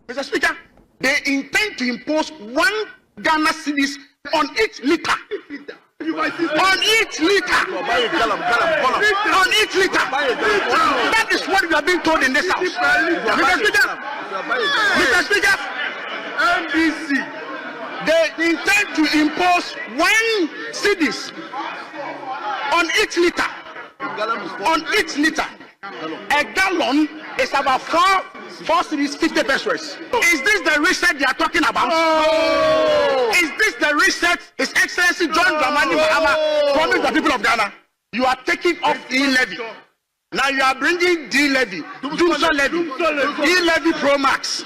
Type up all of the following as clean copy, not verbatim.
Mr. Speaker, they intend to impose 1 Ghana cedis on each liter. On each liter. On each liter. That is what we are being told in this house. Mr. Speaker, MBC. They intend to impose 1 cedis on each liter. On each liter. A gallon is about 4 cedis 50 pesos. Is this the reset they are talking about? Oh. Is this the reset His Excellency John Dramani Mahama promised the people of Ghana? You are taking off E-Levy. Now you are bringing D-Levy, Dumsor Levy, E-Levy Pro Max.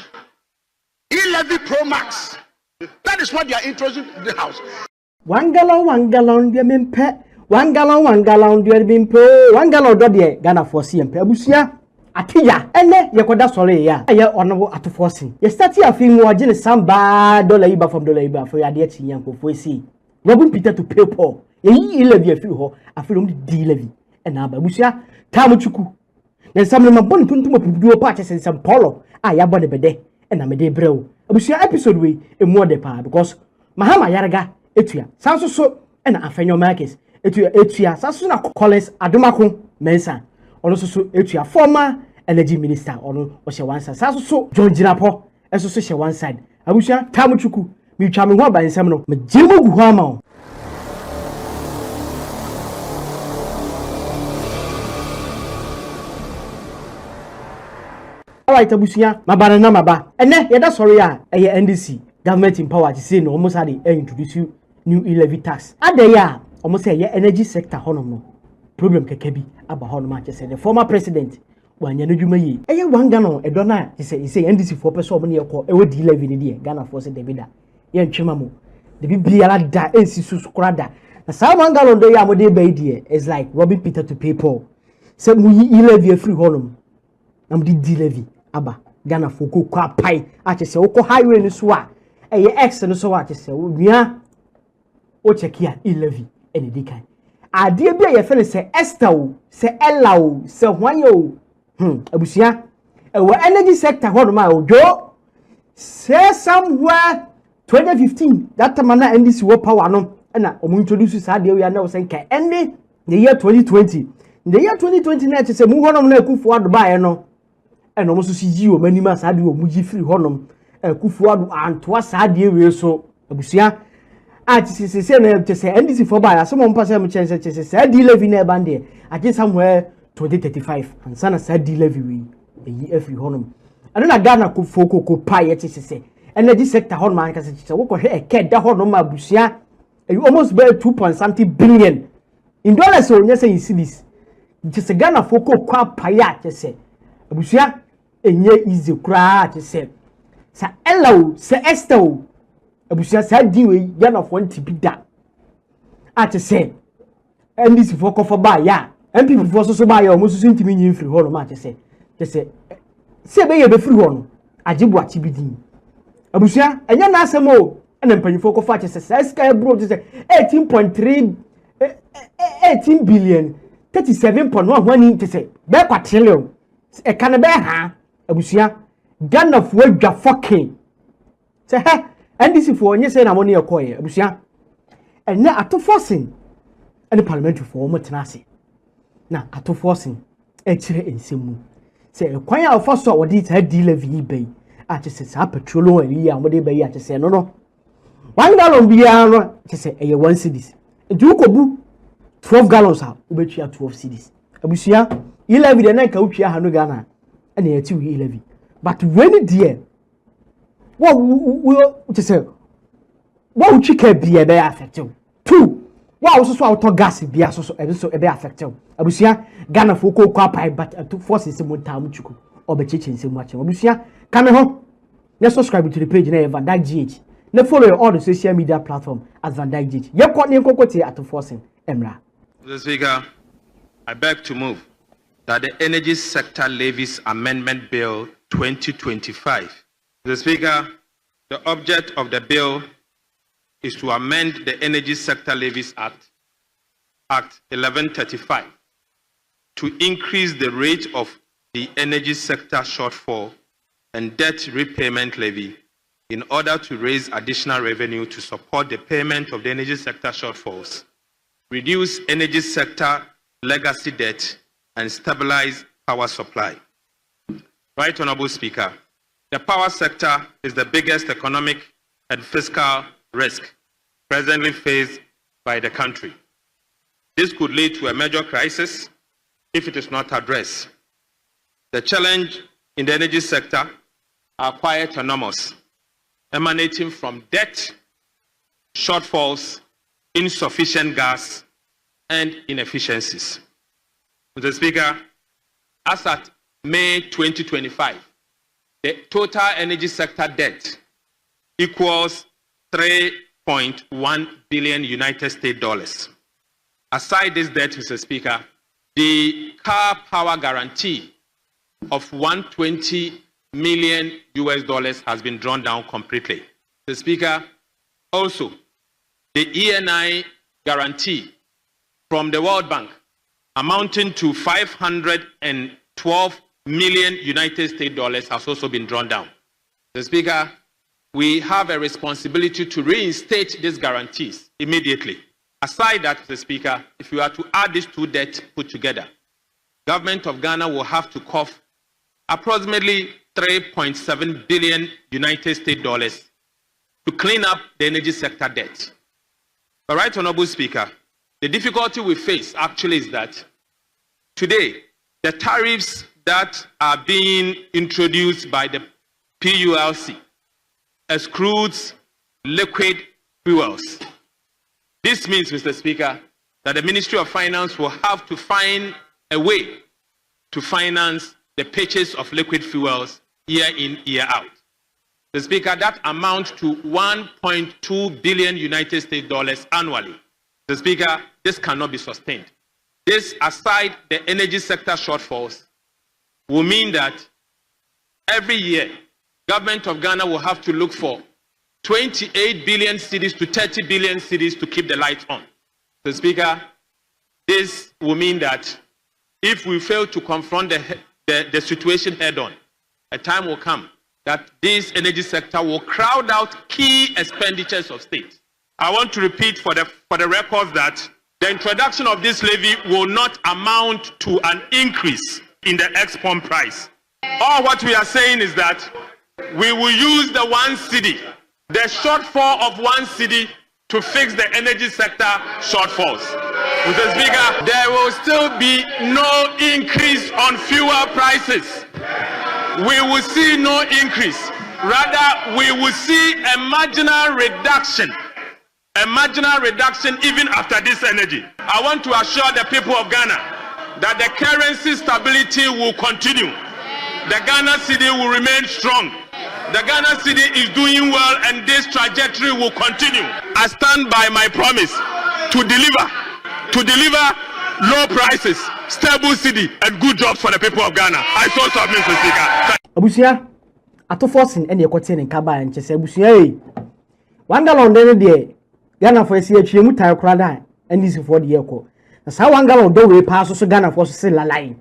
E-Levy Pro Max. That is what they are introducing to the house. 1 gallon, dear Mimpe. 1 gallon, dear Bimpo. 1 gallon, dear Ghana for CMP. Abusia, Atija, and Yakoda Sole, ya, honorable at Forson. You start here feeling more generous some bad dollar from the labor for your dear Yanko for see. Robin Peter to pay Paul. Ye levy a few ho, I feel only D-Levy. And now, Babusia, Tamuchuku. Then some of my bonnet to do a purchase and some polo. I have bought a bede, and I'm a day bro. Abusia episode we a more depa because Mahama Ayariga, Etua, sounds so, and Afenyo Markins. Etua, Sasuna Collins, Adomako, Mensa, also Etua, former energy minister, or she one side, so John Jinapor, association one side. Abusha, Tamuchuku, me charming one by Samno, Majimo Guamo. Alright, Abusia, my banana, maba, and then that's sorry, NDC, government in power to say no almost had introduce you new E-Levy tax. At the year. Almost say energy sector honomo problem kekebi aba honoma che say the former president wanya no dwuma yi eye 1 Ghana edona he say NDC for person omo ne yekọ e we D-Levy ne de Ghana for say David ye ntwema mo de bibiara da ensi susukura da na sa 1 Ghana do ya mo de ba die is like robbing Peter to pay Paul say mu yi E-Levy free honom na mo de D-Levy aba Ghana for ko kwa pai a che say wo highway ni so a eye X no so a che say wo nua o check here E-Levy ene dikan ade bia ye fele se Esther o se Ella o se Hwanyo abusia we energy sector hono ma ojo say somewhere 2015 that time na NDC wo power no na omo introduce sa de we na wo say ka ende the year 2020 the year 2020 na che se mu hono na akufu ado ba ye no e no mo so si ji o manima sa de o mu ji free hono akufu ado antoa sa de we so abusia say na to say NDC for buy some on pass am chance say D-Levy na bande age somewhere 2035 and sana say D-Levy we e every honum and na Ghana ko foko ko pay say energy sector honum man ka say wo ko he e ke da honum abusia you almost buy 2.something billion in dollars so nya say cedis say Ghana foko kwa pay say abusia enye easy kra say sa Ella say Esther abusia sa diwe Ghana for ntibida ate say NDC for kofa ba ya MP for so ba ya o mususu ntimi nyi free ho no ma ate say be ye be free ho no ajibu achibidi abusia enya na asem o na mpanyifo kofa ate say sky bro ate say 18.3 18 billion 37.1 hwani ate say be kwa trillion e kan be ha abusia Ghana for dwa fucking say NDC for onye say na money ekoye abusia enne ato Forson ene parliamentary for omo tenase na ato Forson e kire ensemu say ekwan a ofo so wodi ta D-Levy bei a che say sa petrol ali a wodi bei a che say no 1 gallon bia no che say eye 1 cedis nti ukobu 12 gallons a obetua 12 cedis abusia E-Levy de na ka utwa ha no Ghana ene yati E-Levy but when dear what to say what would you care be a bear affected? 2 what also auto gas be so e be affected abusia Ghana for ko kwa pai but to force nsem ntam chuku obecheche nsem ache abusia kame ho na subscribe to the page na VANDYKE GH na follow all the social media platform at VANDYKE GH ye ko ne kokoti at Forson emra. Mr. Speaker, I beg to move that the Energy Sector Levies Amendment Bill 2025. Mr. Speaker, the object of the bill is to amend the Energy Sector Levies Act 1135, to increase the rate of the energy sector shortfall and debt repayment levy in order to raise additional revenue to support the payment of the energy sector shortfalls, reduce energy sector legacy debt, and stabilize power supply. Right Honorable Speaker, the power sector is the biggest economic and fiscal risk presently faced by the country. This could lead to a major crisis if it is not addressed. The challenge in the energy sector are quite enormous, emanating from debt, shortfalls, insufficient gas, and inefficiencies. Mr. Speaker, as at May 2025, the total energy sector debt equals $3.1 billion United States dollars. Aside this debt, Mr. Speaker, the car power guarantee of $120 million US dollars has been drawn down completely. Mr. Speaker, also, the ENI guarantee from the World Bank amounting to $512 million United States dollars has also been drawn down. Mr. Speaker, we have a responsibility to reinstate these guarantees immediately. Aside that, Mr. Speaker, if you are to add these two debts put together, government of Ghana will have to cough approximately $3.7 billion United States dollars to clean up the energy sector debt. But Right Honorable Speaker, the difficulty we face actually is that today, the tariffs that are being introduced by the PULC excludes liquid fuels. This means, Mr. Speaker, that the Ministry of Finance will have to find a way to finance the purchase of liquid fuels year in, year out. The Speaker, that amounts to $1.2 billion United States dollars annually. The Speaker, this cannot be sustained. This, aside the energy sector shortfalls, will mean that every year, government of Ghana will have to look for 28 billion cedis to 30 billion cedis to keep the lights on. The Speaker, this will mean that if we fail to confront the situation head on, a time will come that this energy sector will crowd out key expenditures of state. I want to repeat for the record that the introduction of this levy will not amount to an increase in the export price. All what we are saying is that we will use the 1 cedi, the shortfall of 1 cedi, to fix the energy sector shortfalls. Mr. Speaker, there will still be no increase on fuel prices. We will see no increase. Rather, we will see a marginal reduction even after this energy. I want to assure the people of Ghana that the currency stability will continue. The Ghana cedi will remain strong. The Ghana cedi is doing well, and this trajectory will continue. I stand by my promise to deliver low prices, stable cedi, and good jobs for the people of Ghana. I so submit, Mr. Speaker. Abusia, ato Forson ene ekote ne nkaba nchese abusia 1 gallon de Ghana for esi atwie mu tai kora da NDC for de ekọ. Na sa 1 gallon do we pa so Ghana for so se lalai.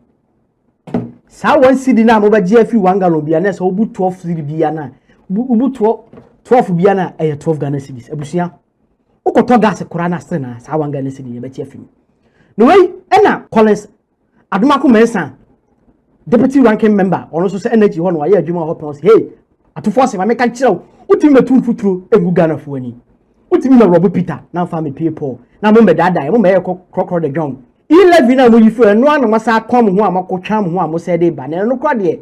Sa 1 cedi na mo ba gi afi 1 gallon bia na sa obu 12 cedi bia na obu 12 bia na 12 Ghana cedis. Abusia, ukoto gas kora na se na sa 1 Ghana cedi be ti afi. No way ena Collins Adomako Mensa deputy ranking member ono so say energy ho no aye adwuma ho pon say hey ato Forson ma meka kire utimi metu futuro egu Ghana fo ani utimi na Robo Peter na fa me people na mo medada mo me krokro de ground Levy na mo yifu eno anu masa kom ho amakotwa mo ho amo say de ba na no kro de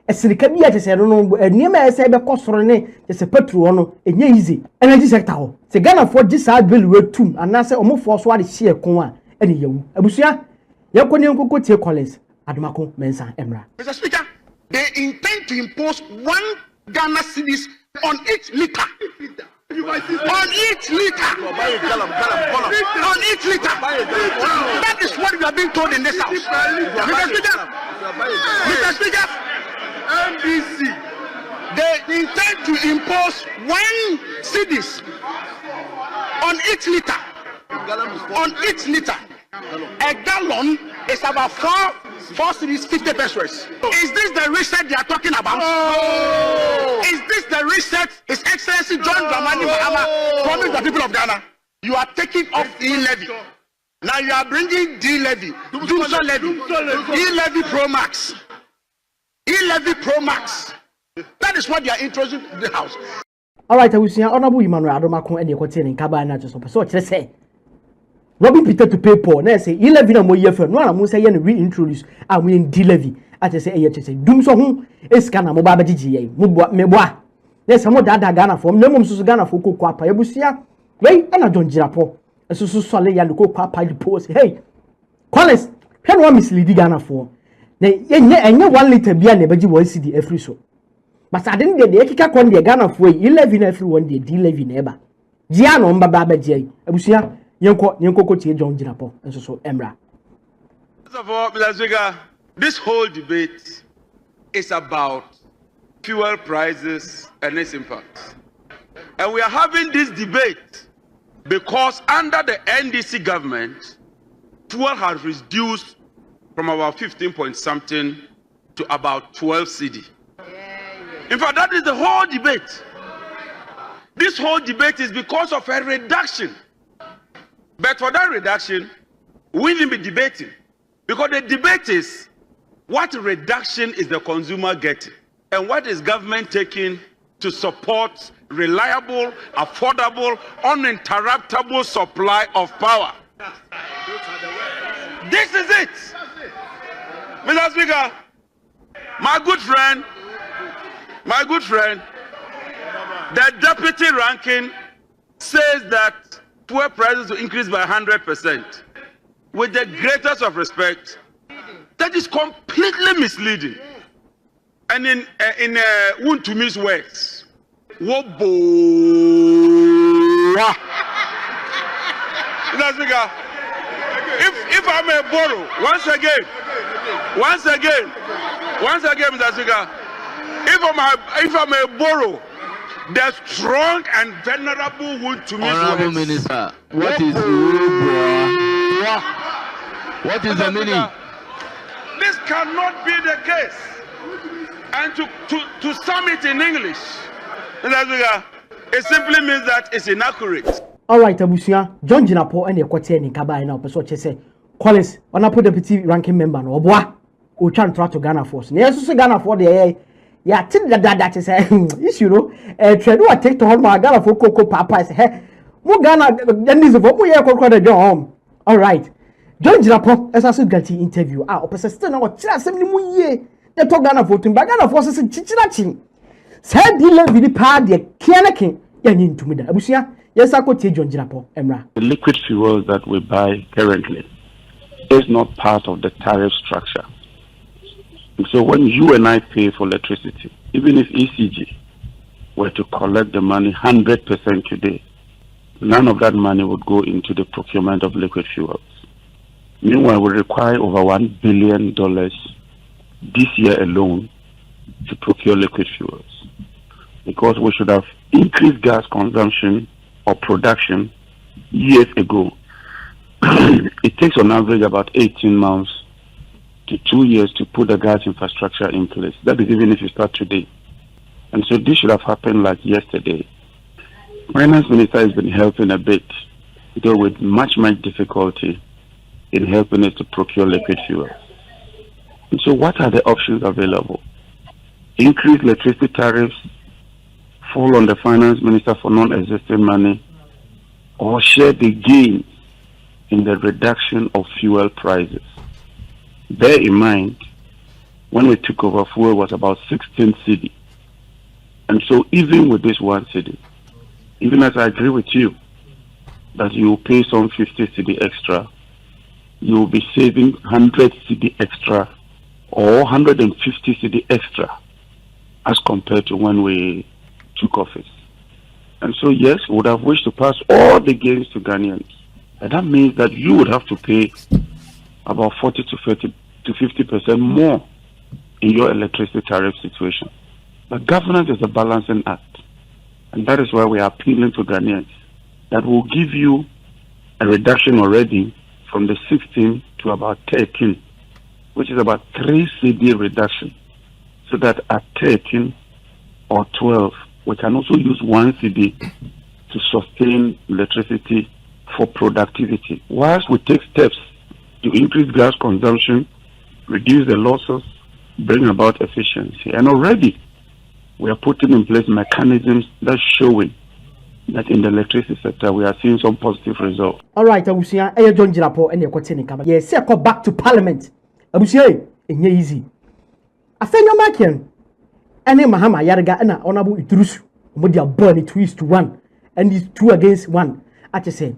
esirika bi ate say no eniema e say be kosoro ne se petrol no enye easy energy sector ho se Ghana fo gi sa bill we tum anase omo fo so ade share kon a ene yewu abusia yakoni nkoko tie Collins Adomako Mensa Emra. Mr. Speaker, they intend to impose 1 Ghana cedis on each liter. On each liter. On each liter. That is what we are being told in this house. Mr. Speaker, NDC, they intend to impose 1 cedis on each liter. On each liter. A gallon is about 4 4 cities, 50 pesos. Is this the reset they are talking about? Is this the reset His Excellency John Dramani Mahama promised the people of Ghana? You are taking off E-Levy. Now you are bringing D-Levy, Dumsor Levy, E-Levy Pro Max. E-Levy Pro Max. That is what they are introducing to the house. All right, I will see Honorable Emmanuel Adomako and the Quotin in Cabana just so let's say Robin Peter to pay Paul. Let's say 11 or more year for no, I'm saying reintroduce and we in D-Levy. I just say, Dumsor who is Ghana mobile GGA, Mubwa. There's some more data Ghana from no mums Ghana for Cocoa, Yabusia, Ray and I don't Jinapor. And so solid and go papa the post. Hey, Collins, can one mislead Ghana for? Nay, and 1 liter beer never do see the every so. But I didn't get the Ekika con the Ghana for 11 everyone the D-Levy neighbor. Giano Mbaba J. Abusia, Yanko John Jinapor, and so Emra. First of all, Mr. Speaker, this whole debate is about fuel prices and its impact. And we are having this debate because under the NDC government, fuel has reduced from about 15 point something to about 12 cedi. In fact, that is the whole debate. This whole debate is because of a reduction. But for that reduction, we will be debating. Because the debate is, what reduction is the consumer getting? And what is government taking to support reliable, affordable, uninterruptible supply of power? This is it. Mr. Speaker, my good friend, the deputy ranking says that fuel prices will increase by 100%. With the greatest of respect, that is completely misleading. And in Wuntumi's words, Mr. Speaker, if I may borrow, once again, Mr. Speaker, if I may borrow the strong and venerable Wuntumi's Honorable words. Minister, what is the meaning? This cannot be the case. And to sum it in English, it simply means that it's inaccurate. All right, Abusia, John Jinapor and the Quotin in Cabana now, so say, Collins, Honorable Deputy Ranking Member, no boy, who can't try to Ghana Force. Yes, Ghana for the yeah, tell that is a issue, trade what take to hold my Ghana for Cocoa Papa. Hey, more Ghana, then this is what we are called a home. All right, John Jinapor, as I said, got interview. Ah, persistent or 70 years. They talk Ghana for to Ghana Force is chichinachi. Said D-Levy the pad, the Kianakin, Yanin to me. Abusia, yes, I could take John Jinapor, Emra. The liquid fuels that we buy currently is not part of the tariff structure. And so when you and I pay for electricity, even if ECG were to collect the money 100% today, none of that money would go into the procurement of liquid fuels. Meanwhile, we require over $1 billion this year alone to procure liquid fuels, because we should have increased gas consumption or production years ago. It takes on average about 18 months to 2 years to put the gas infrastructure in place. That is even if you start today. And so this should have happened like yesterday. Finance Minister has been helping a bit, though with much difficulty in helping us to procure liquid fuel. And so what are the options available? Increase electricity tariffs, fall on the Finance Minister for non-existing money, or share the gain in the reduction of fuel prices. Bear in mind, when we took over, fuel was about 16 cedi. And so even with this 1 cedi, even as I agree with you that you will pay some 50 cedi extra, you will be saving 100 cedi extra or 150 cedi extra as compared to when we took office. And so yes, we would have wished to pass all the gains to Ghanaians. And that means that you would have to pay about 40 to 50% more in your electricity tariff situation. But governance is a balancing act. And that is why we are appealing to Ghanaians that will give you a reduction already from the 16 to about 13, which is about 3 cedi reduction, so that at 13 or 12, we can also use 1 cedi to sustain electricity for productivity. Whilst we take steps to increase gas consumption, reduce the losses, bring about efficiency. And already we are putting in place mechanisms that's showing that in the electricity sector we are seeing some positive results. All right, Abusia, John Jinapor, and your continent. Yes, go back to Parliament. Abusia, easy. Afenyo Markin, and Mahama Ayariga, and Honorable Idrusu, with their burn 2-1, and these 2 against 1. I just say,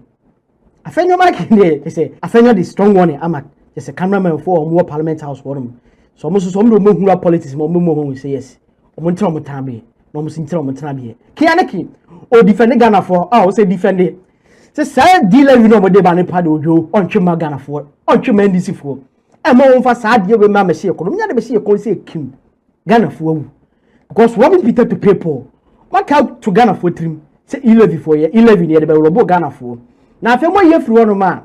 Afenyo Markin, they say, Afenyo the strong one, Amak, just a cameraman for more Parliament House for them. So almost some who are politics, more say yes. Omontramotabi, no Musintramotabi. Kianaki, or defend Ghana for, say defend it. Say, dealer, you know what they ban Pado, on Chima Ghana for, on Chimendisi for. And more for sad, you remember, see a column, never see a call say Kim Ghana for. Because Robin Peter to people, what out to Ghana for trim, say 11 for ye, 11 year, the Robo Ghana for. Now, if you want you through one man,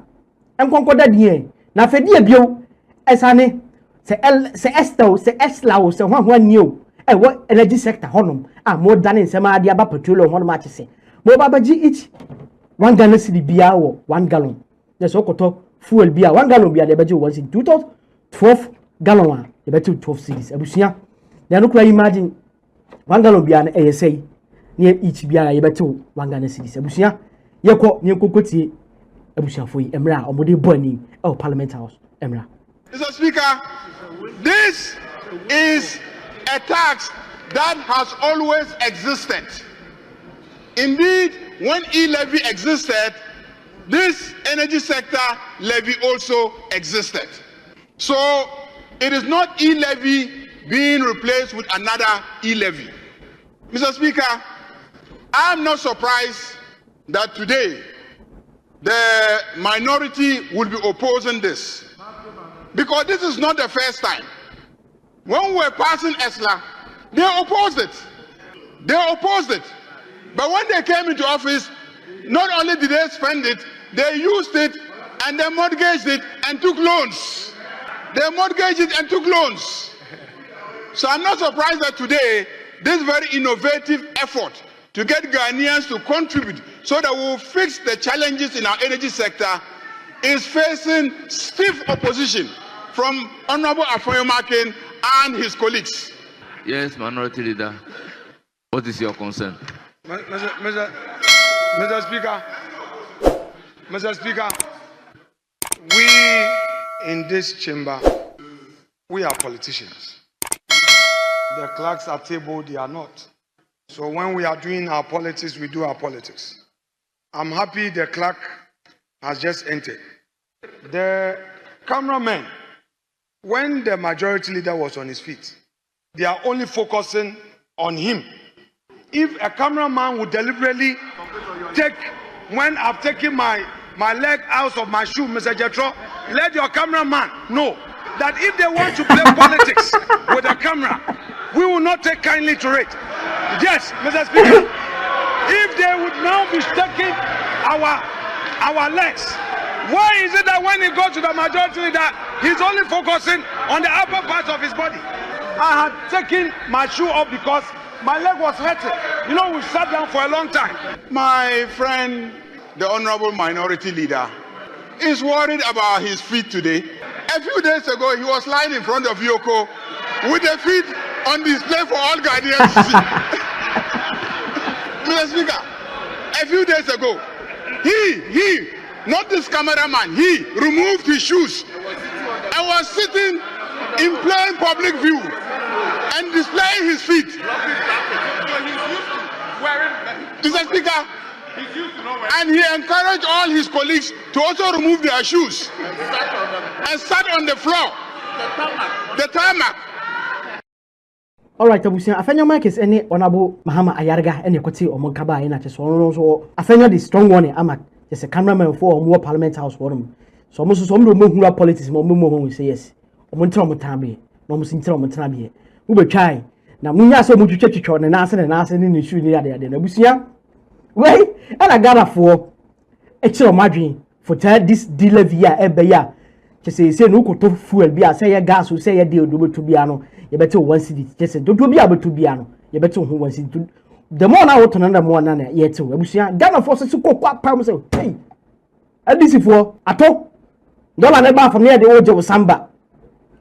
and conquer that year, now for dear Bio, as Anne, say Esto, say Eslau, say one new. What energy sector honum more than in some idea about petroleum one match say. More babaji each 1 Ghana cedi beer or 1 gallon. The so called fuel beer 1 gallon beer the budget was in 12 gallon the budget 12 cedis. Abusia. They look like imagine 1 gallon beer and ASA near each beer you bet 1 Ghana cedis. Abusia. Yako near Kokoti Abusia for Emra or Modi Bonnie or Parliament House. Emra. Mr. Speaker, this is a tax that has always existed. Indeed, when e-levy existed, this energy sector levy also existed. So it is not e-levy being replaced with another e-levy. Mr. Speaker, I am not surprised that today the minority will be opposing this, because this is not the first time. When we were passing ESLA, they opposed it. They opposed it. But when they came into office, not only did they spend it, they used it and they mortgaged it and took loans. They mortgaged it and took loans. So I'm not surprised that today, this very innovative effort to get Ghanaians to contribute so that we will fix the challenges in our energy sector is facing stiff opposition from Honorable Afenyo Markin and his colleagues. Yes, Minority Leader. What is your concern? Mr. Speaker, we in this chamber, we are politicians. The clerks at table, they are not. So when we are doing our politics, we do our politics. I'm happy the clerk has just entered. The cameraman, when the majority leader was on his feet, they are only focusing on him. If a cameraman would deliberately take, when I've taken my leg out of my shoe, Mr. Jetro, let your cameraman know that if they want to play politics with a camera, we will not take kindly to it. Yes, Mr. Speaker, if they would now be taking our legs, why is it that when he goes to the majority leader, he's only focusing on the upper part of his body? I had taken my shoe off because my leg was hurting. You know, we sat down for a long time. My friend, the Honorable Minority Leader, is worried about his feet today. A few days ago, he was lying in front of Yoko with the feet on display for all Ghanaians to see. Mr. Speaker, a few days ago, he, not this cameraman, he removed his shoes and was sitting in plain public view and displaying his feet. Mr. Speaker, and he encouraged all his colleagues to also remove their shoes and sat on the floor, the tarmac. All right, Abusia, Afenyo Mike is any Honorable Mahama Ayariga, any Koti or Monkaba in a so Afenyo the strong one, Amak, just a cameraman for more Parliament House for him. So almost some who are politics, more we say yes. Omontramotabi, no Musintramotabi. We will try. Now, we are so much to church and answer in the shoe near the Abusia. Wait, and I got a for extra margin for this dealer via every year. say no koto fuel bi a say ye gas o say ye de odo betu bia no ye bete 1 cedi say dodo bia betu bia no ye bete ho 1 cedi the more na woto na the more na ye te abusua Ghana for say kokwa pam say hey adisi for ato dollar na ba for na ye de oje wo samba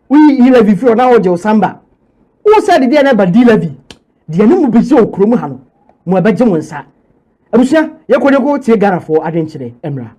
we Levy free na oje wo samba who said the na ba di Levy de na mu be se okrom ha no mu abeje mo nsa abusua ye ko tie Ghana for adenkyere emra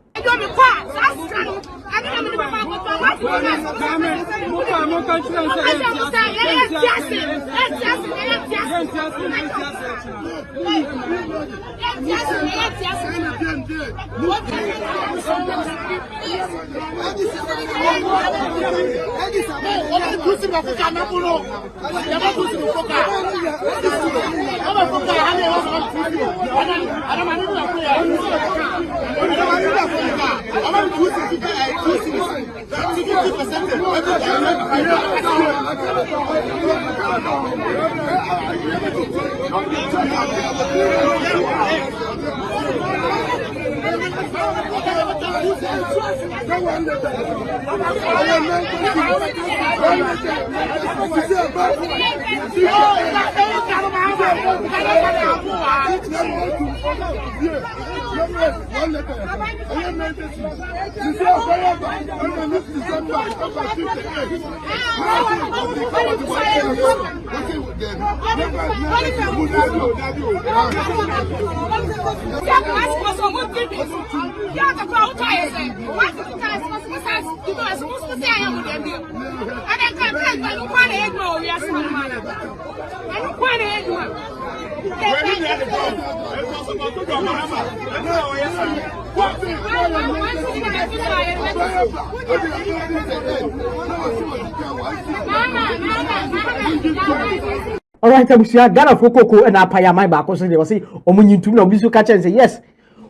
All right, abusia Ghana for koko and apaya my back so they say omunyintum na obi so catch and say yes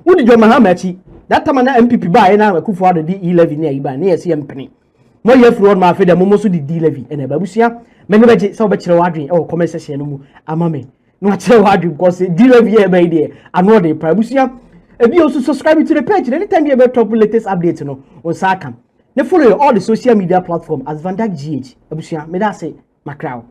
who did your mahamachi that time na MPP ba na akufo ado di Levy na iba na yes yempene mo ye free on ma fe da mo so di Levy and abusia me ne beje say obekire wadwen e comment section no mu amame no akire wadwen because Levy e be there ano dey abusia e bi also subscribe to the page anytime you be top latest update no on Sakam ne follow all the social media platform as VANDYKE GH abusia me da say makraw